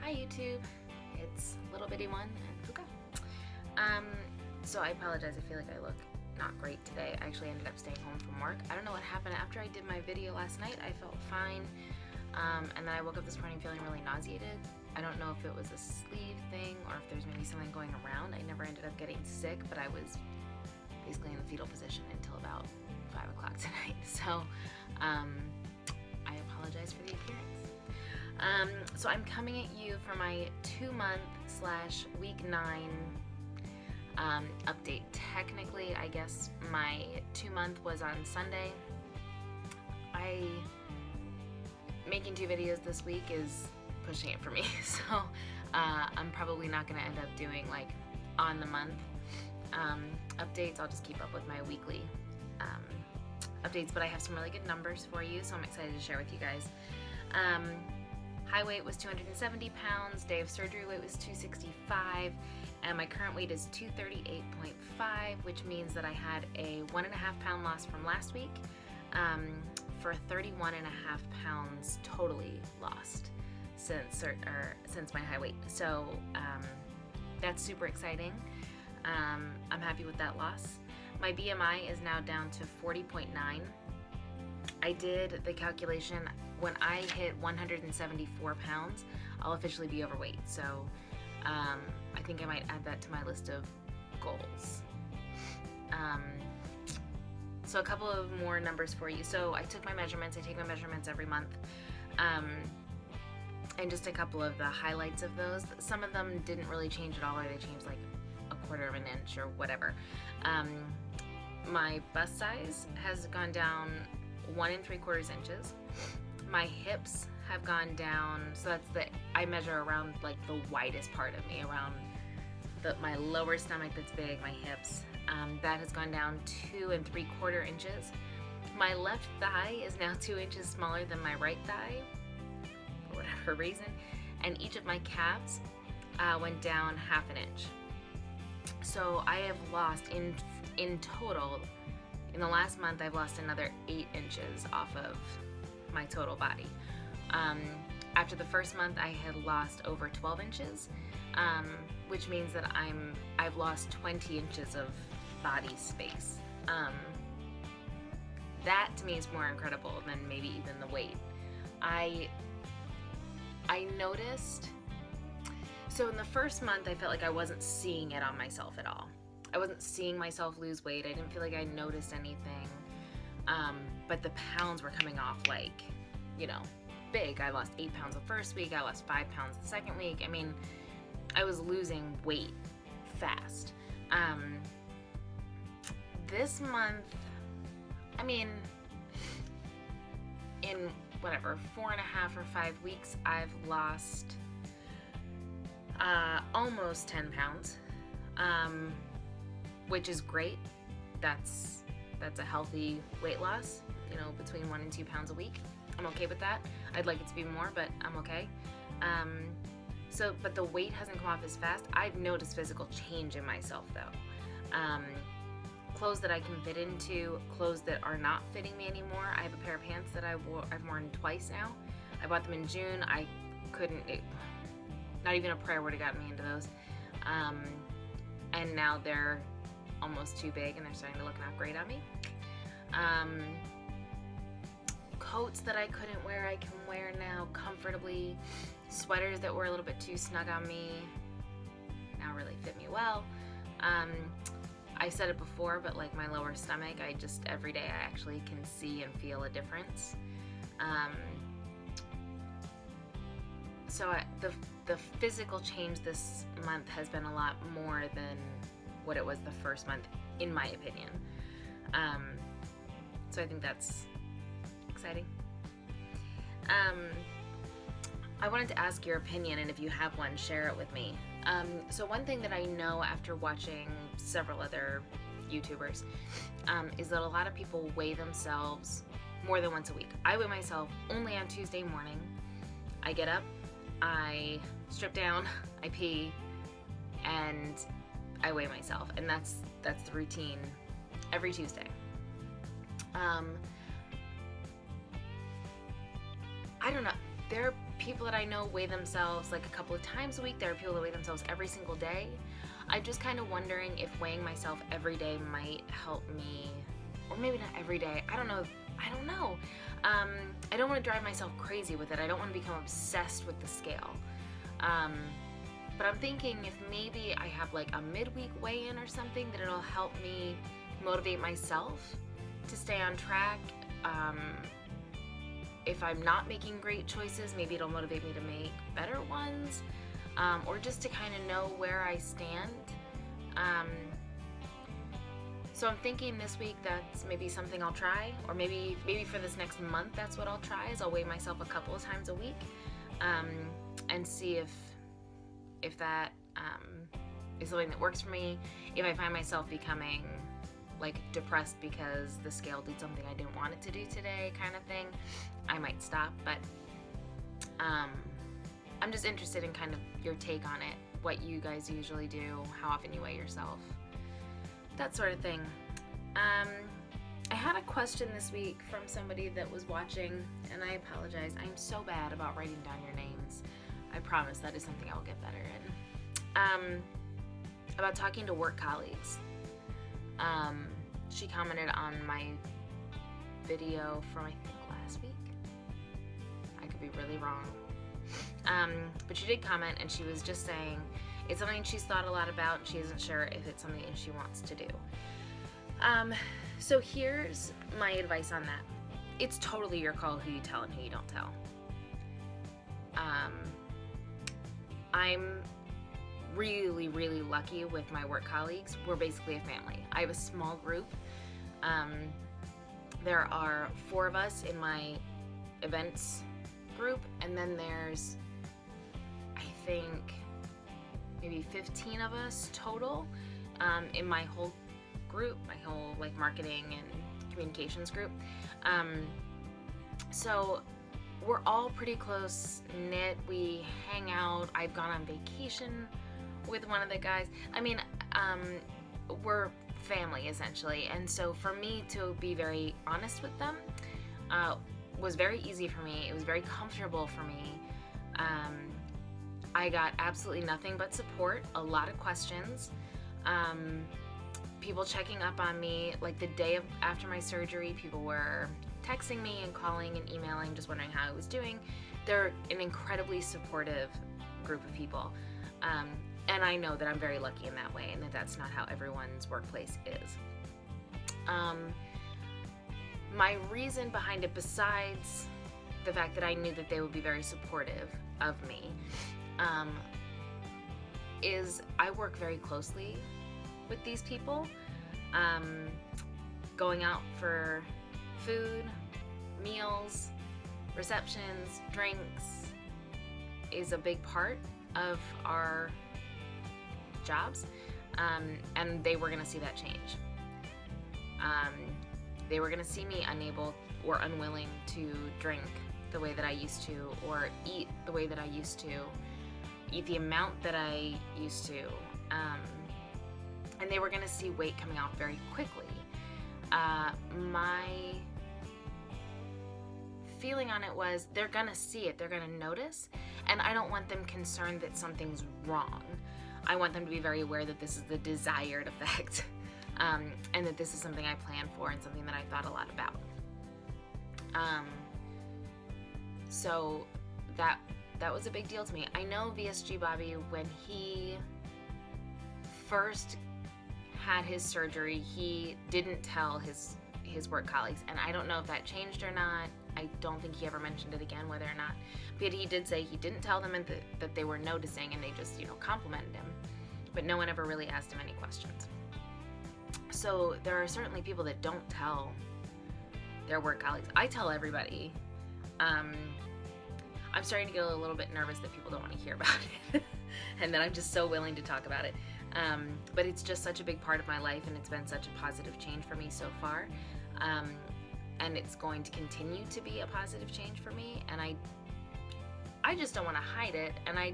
Hi YouTube, it's Little Bitty One and Puka. So I apologize, I feel like I look not great today. I actually ended up staying home from work. I don't know what happened. After I did my video last night, I felt fine, and then I woke up this morning feeling really nauseated. I don't know if it was a sleeve thing or if there's maybe something going around. I never ended up getting sick, but I was basically in the fetal position until about 5 o'clock tonight. So I apologize for the appearance. So I'm coming at you for my 2-month/week 9 update. Technically, I guess my 2-month was on Sunday. Making 2 videos this week is pushing it for me, so I'm probably not going to end up doing like on the month updates. I'll just keep up with my weekly updates, but I have some really good numbers for you, so I'm excited to share with you guys. High weight was 270 pounds, day of surgery weight was 265, and my current weight is 238.5, which means that I had a 1.5 pound loss from last week, for 31.5 pounds totally lost since my high weight. So that's super exciting. I'm happy with that loss. My BMI is now down to 40.9. I did the calculation. When I hit 174 pounds, I'll officially be overweight. So I think I might add that to my list of goals. So a couple of more numbers for you. So I took my measurements. I take my measurements every month. And just a couple of the highlights of those. Some of them didn't really change at all, or they changed like 1/4 of an inch or whatever. My bust size has gone down 1 3/4 inches. My hips have gone down, so I measure around like the widest part of me, around my lower stomach that's big, my hips. That has gone down 2 3/4 inches. My left thigh is now 2 inches smaller than my right thigh, for whatever reason, and each of my calves went down 1/2 inch. So I have lost in total, in the last month, I've lost another 8 inches off of my total body. After the first month, I had lost over 12 inches, which means that I've lost 20 inches of body space. That to me is more incredible than maybe even the weight. I noticed, so in the first month, I felt like I wasn't seeing it on myself at all. I wasn't seeing myself lose weight. I didn't feel like I noticed anything. But the pounds were coming off like, big. I lost 8 pounds the first week. I lost 5 pounds the second week. I mean, I was losing weight fast. This month, in whatever, 4.5 or 5 weeks, I've lost almost 10 pounds, which is great. That's a healthy weight loss, between 1 and 2 pounds a week. I'm okay with that. I'd like it to be more, but I'm okay. But the weight hasn't come off as fast. I've noticed physical change in myself though. Clothes that I can fit into, clothes that are not fitting me anymore. I have a pair of pants that I've worn twice now. I bought them in June. I couldn't, not even a prayer would have gotten me into those. And now they're almost too big and they're starting to look not great on me. Coats that I couldn't wear, I can wear now comfortably. Sweaters that were a little bit too snug on me now really fit me well. I said it before, but like my lower stomach, every day I actually can see and feel a difference. So the physical change this month has been a lot more than what it was the first month, in my opinion. So I think that's exciting. I wanted to ask your opinion, and if you have one, share it with me. So one thing that I know after watching several other YouTubers is that a lot of people weigh themselves more than once a week. I weigh myself only on Tuesday morning. I get up, I strip down, I pee, and I weigh myself, and that's the routine every Tuesday. I don't know. There people that I know weigh themselves like a couple of times a week. There are people that weigh themselves every single day. I'm just kind of wondering if weighing myself every day might help me, or maybe not every day. I don't know. I don't want to drive myself crazy with it. I don't want to become obsessed with the scale. But I'm thinking if maybe I have like a midweek weigh-in or something, that it'll help me motivate myself to stay on track. If I'm not making great choices, maybe it'll motivate me to make better ones, or just to kind of know where I stand. So I'm thinking this week that's maybe something I'll try, or maybe for this next month that's what I'll try, is I'll weigh myself a couple of times a week, and see if that is something that works for me. If I find myself becoming like depressed because the scale did something I didn't want it to do today kind of thing, I might stop. But I'm just interested in kind of your take on it, what you guys usually do, how often you weigh yourself, that sort of thing. I had a question this week from somebody that was watching, and I apologize. I'm so bad about writing down your names. I promise that is something I'll get better in. About talking to work colleagues. She commented on my video from, I think, last week. I could be really wrong. But she did comment, and she was just saying it's something she's thought a lot about, and she isn't sure if it's something she wants to do. So here's my advice on that. It's totally your call who you tell and who you don't tell. I'm really, really lucky with my work colleagues. We're basically a family. I have a small group. There are 4 of us in my events group, and then there's, I think, maybe 15 of us total in my whole group, my whole like marketing and communications group. So we're all pretty close knit. We hang out. I've gone on vacation with one of the guys. I mean, we're family essentially. And so for me to be very honest with them was very easy for me. It was very comfortable for me. I got absolutely nothing but support, a lot of questions. People checking up on me. Like the day after my surgery, people were texting me and calling and emailing, just wondering how I was doing. They're an incredibly supportive group of people. And I know that I'm very lucky in that way, and that that's not how everyone's workplace is. My reason behind it, besides the fact that I knew that they would be very supportive of me, is I work very closely with these people. Going out for food, meals, receptions, drinks is a big part of our jobs, and they were going to see that change. They were going to see me unable or unwilling to drink the way that I used to, or eat the way that I used to, eat the amount that I used to, and they were going to see weight coming off very quickly. My feeling on it was they're going to see it, they're going to notice, and I don't want them concerned that something's wrong. I want them to be very aware that this is the desired effect, and that this is something I planned for and something that I thought a lot about. So that was a big deal to me. I know VSG Bobby, when he first had his surgery, he didn't tell his work colleagues, and I don't know if that changed or not. I don't think he ever mentioned it again, whether or not. But he did say he didn't tell them, and that they were noticing, and they just, complimented him. But no one ever really asked him any questions. So there are certainly people that don't tell their work colleagues. I tell everybody. I'm starting to get a little bit nervous that people don't want to hear about it, and that I'm just so willing to talk about it. But it's just such a big part of my life, and it's been such a positive change for me so far. And it's going to continue to be a positive change for me, and I just don't want to hide it, and I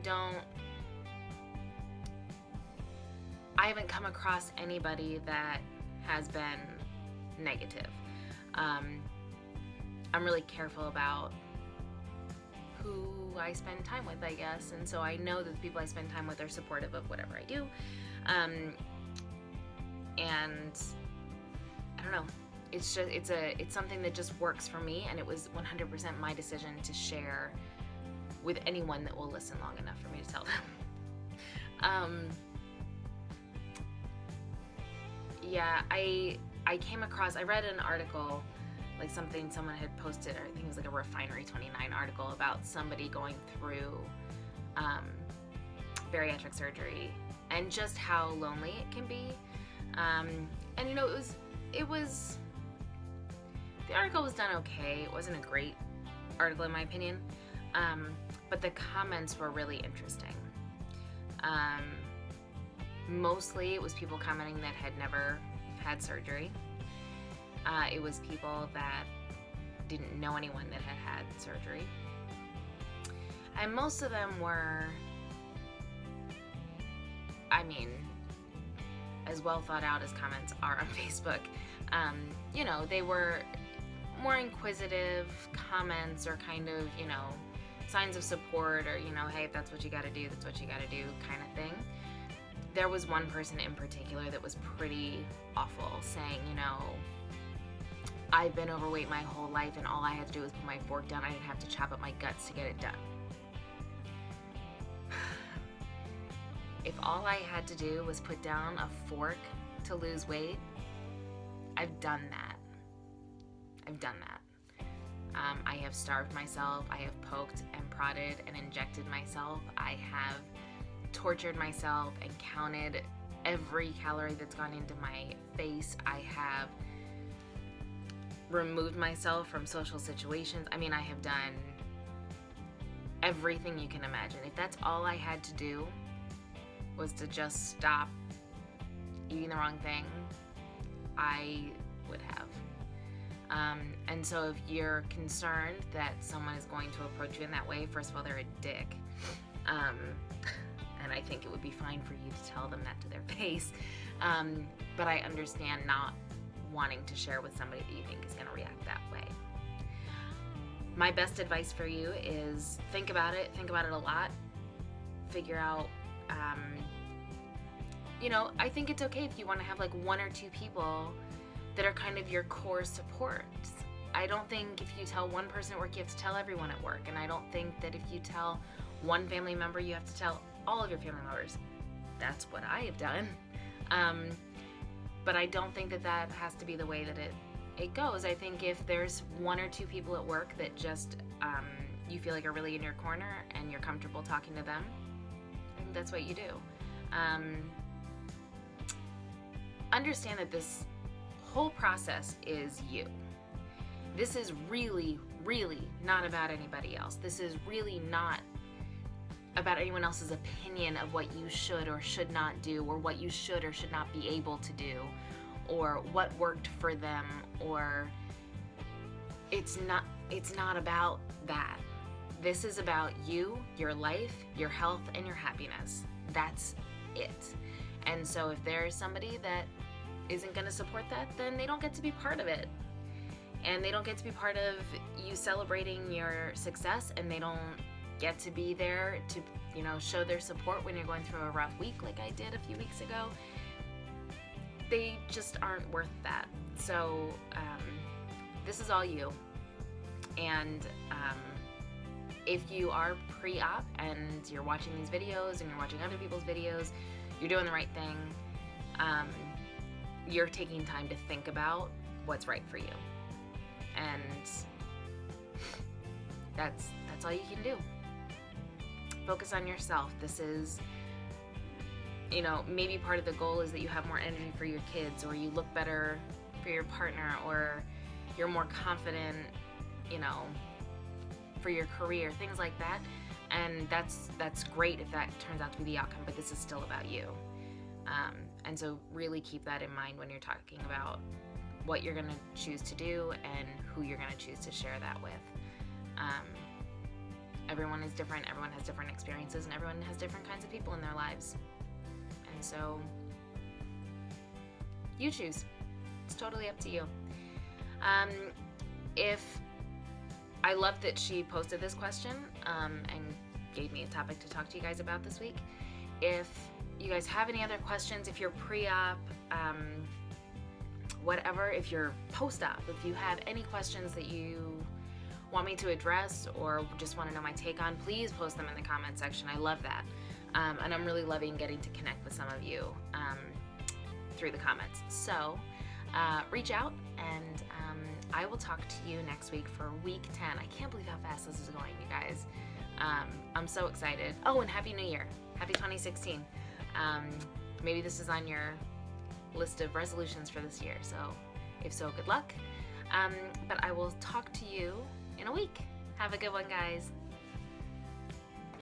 haven't come across anybody that has been negative. I'm really careful about who who I spend time with, I guess. And so I know that the people I spend time with are supportive of whatever I do. And I don't know. It's something that just works for me, and it was 100% my decision to share with anyone that will listen long enough for me to tell them. Yeah, I came across, I read an article, like something someone had posted, or I think it was like a Refinery 29 article about somebody going through bariatric surgery and just how lonely it can be. And you know, it was the article was done okay. It wasn't a great article in my opinion, but the comments were really interesting. Mostly it was people commenting that had never had surgery. It was people that didn't know anyone that had had surgery. And most of them were, I mean, as well thought out as comments are on Facebook. You know, they were more inquisitive comments, or kind of, you know, signs of support, or, you know, hey, if that's what you gotta do, that's what you gotta do kind of thing. There was one person in particular that was pretty awful, saying, you know, I've been overweight my whole life, and all I had to do was put my fork down. I didn't have to chop up my guts to get it done. If all I had to do was put down a fork to lose weight, I've done that. I've done that. I have starved myself. I have poked and prodded and injected myself. I have tortured myself and counted every calorie that's gone into my face. I have removed myself from social situations. I mean, I have done everything you can imagine. If that's all I had to do was to just stop eating the wrong thing, I would have. And so if you're concerned that someone is going to approach you in that way, first of all, they're a dick. And I think it would be fine for you to tell them that to their face. But I understand not wanting to share with somebody that you think is going to react that way. My best advice for you is think about it a lot. Figure out, you know, I think it's okay if you want to have like one or two people that are kind of your core supports. I don't think if you tell one person at work, you have to tell everyone at work. And I don't think that if you tell one family member, you have to tell all of your family members. That's what I have done. But I don't think that that has to be the way that it goes. I think if there's one or two people at work that just you feel like are really in your corner and you're comfortable talking to them, I think that's what you do. Understand that this whole process is you. This is really, really not about anybody else. This is really not about anyone else's opinion of what you should or should not do, or what you should or should not be able to do, or what worked for them, or it's not about that. This is about you, your life, your health, and your happiness. That's it. And so if there's somebody that isn't going to support that, then they don't get to be part of it. And they don't get to be part of you celebrating your success, and they don't get to be there to, you know, show their support when you're going through a rough week like I did a few weeks ago. They just aren't worth that. So this is all you. And if you are pre-op and you're watching these videos and you're watching other people's videos, you're doing the right thing. You're taking time to think about what's right for you. And that's all you can do. Focus on yourself. This is, you know, maybe part of the goal is that you have more energy for your kids, or you look better for your partner, or you're more confident, you know, for your career, things like that. And that's great if that turns out to be the outcome, but this is still about you. And so really keep that in mind when you're talking about what you're going to choose to do and who you're going to choose to share that with. Everyone is different, everyone has different experiences, and everyone has different kinds of people in their lives. And so you choose. It's totally up to you. If I love that she posted this question and gave me a topic to talk to you guys about this week. If you guys have any other questions, if you're pre-op, whatever, if you're post-op, if you have any questions that you want me to address or just want to know my take on, please post them in the comment section. I love that. And I'm really loving getting to connect with some of you through the comments. So reach out, and I will talk to you next week for week 10. I can't believe how fast this is going, you guys. I'm so excited. Oh, and Happy New Year. Happy 2016. Maybe this is on your list of resolutions for this year. So if so, good luck. But I will talk to you in a week. Have a good one, guys.